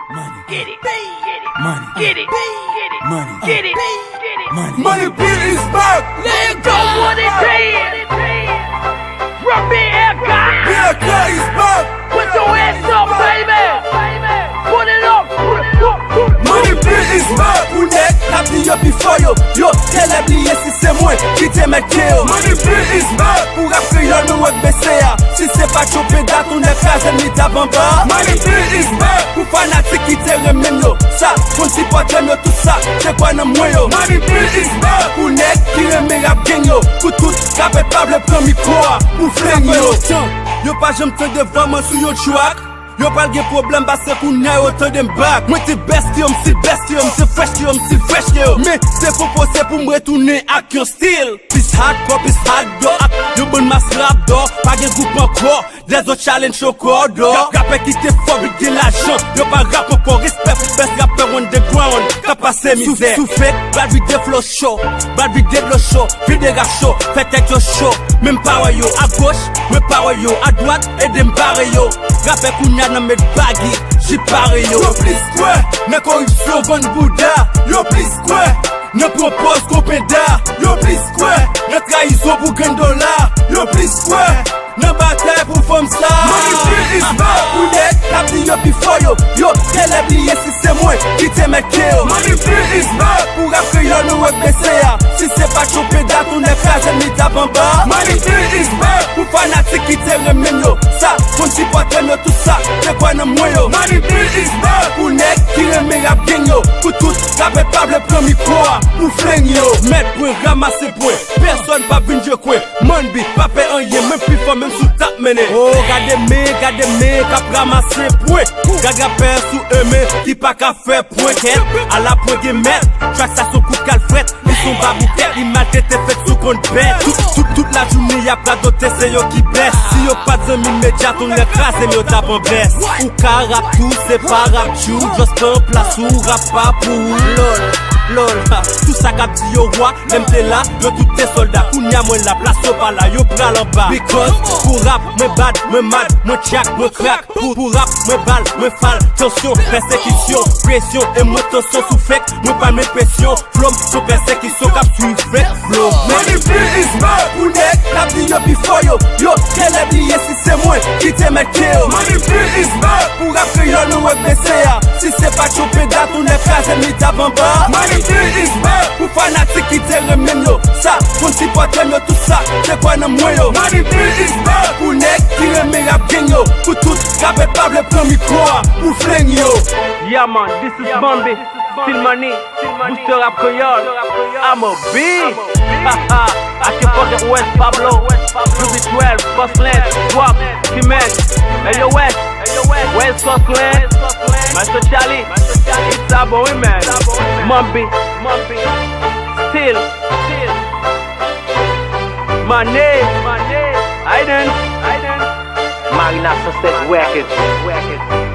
Money. Get it. Money. Get it. Money. Get it. Money. Money Beat is back. Let go what it is. From BLK. BLK is back. Put your hands up, baby. Put it up. Money Beat is back. Ou nek, tap di yo before yo. Yo, tele bliye si se mwen, ki te met ke yo. Money Beat is back. Pou rap kreyol nou wek bese ya. Si se pa chope dat, ou nek kazen mi taban ba. Money Beat is back. Pou fanatik ki te remen yo. Sa, kon si potem yo tout sa, se kwa nan mwen yo. Money Beat is back. Pou nek, ki reme rap gen yo. Pou tout, kapetable pran mikro a. Pou flen yo. Yo pa jem te devaman sou yo chouak. Yo pal gen problem base kou nye yo te dem bak. Mwen te best yo, msi best yo, msi fresh yo, msi fresh yo. Me se propose pou mretoune ak yon stil. Pis hardcore, pis hardcore. Yo bon mas rap do, pa gen group anko. Les autres challenge au corps do. Rapper qui te fabrique de l'argent. Yo pa rap encore, respect best rapper underground. Ka passe misère. Sous fait, bad video flow show. Bad video flow show. Video rap show, fait tête yo show. Même power yo, à gauche, me power yo. À droite, et dem barre yo. Rapper kounya nan met baggy, j'y pare yo. Yo please quoi? Ne corruption bon Bouddha. Yo please quoi? Ne propose qu'on péda. Yo please quoi? Ne trahison pour gain dollar. Yo please quoi? Ne bataille pour femme ça. Money Beat is back. Ou nek, tap di yo before yo. Yo, tele bliye si se mwen, ki te met ke yo. Money Beat is back. Pou rap kreyol nou wek bese ya. Si se pa chope dat, ou nek kazen mi taban ba. Money Beat is back. Pou fanatik ki te remen yo. Sa, kon si potem yo tout sa, se kwa nan mwen yo. Money Beat is back. Pou nek, ki reme rap gen yo. Pou tout, kapetable pran mikro a. Pou flen yo. Met point, ramase point. Person pa binje kwe. Man bi, pape anye, men pi fò men sou tap mene. Oh, gade me, kap ramase point. Gade rapper sou eme, ki pa ka fe point ket. A la point gen met, track sa sou kou kal fret. Li son babouket, li maltrete fet sou kont bet. Toute la journée y'a plat dote, se yo ki bless. Si yo pa zem immédiat, on l'écrase yo tap en bless. Ou ka rap tout, c'est pas rap chou. Just en place ou rap pas pour lol, tout ça kap di yo roi, même t'es là, yo tout tes soldats. Kounya mwen la place au pas là, yo pral en bas. Because, pour rap, me bad, me mad, me tchak, me crack. Pour rap, me bal, me fall, tension, persécution, pression, et moi tension sous fake, me pas mes pression, flom, sous persécution, cap suivre fake, flow. Money Beat is back. Ou nek, tap di yo before yo. Yo, tele bliye si se mwen, ki te met ke yo. Money Beat is back. Pou rap kreyol nou wek bese ya. Si se pa chope dat, ou nek kazen mi taban ba. Money Beat is back. Pou fanatik ki te remen yo. Sa, kon si potem yo tout sa, se kwa nan mwen yo. Money Beat is back. Pou nek, ki reme rap gen yo. Pou tout, kapetable pran mikro a. Pou flen yo. Yeah man, this is Bambi, still money, booster rap Creole, I'm a beat. I can forget West Pablo, Ruby 12, Firstland, Swap, Cement, Ayo West, West Firstland, Master Charlie, it's a boy man, Bambi, still, money, I didn't, Marina Sunset Records.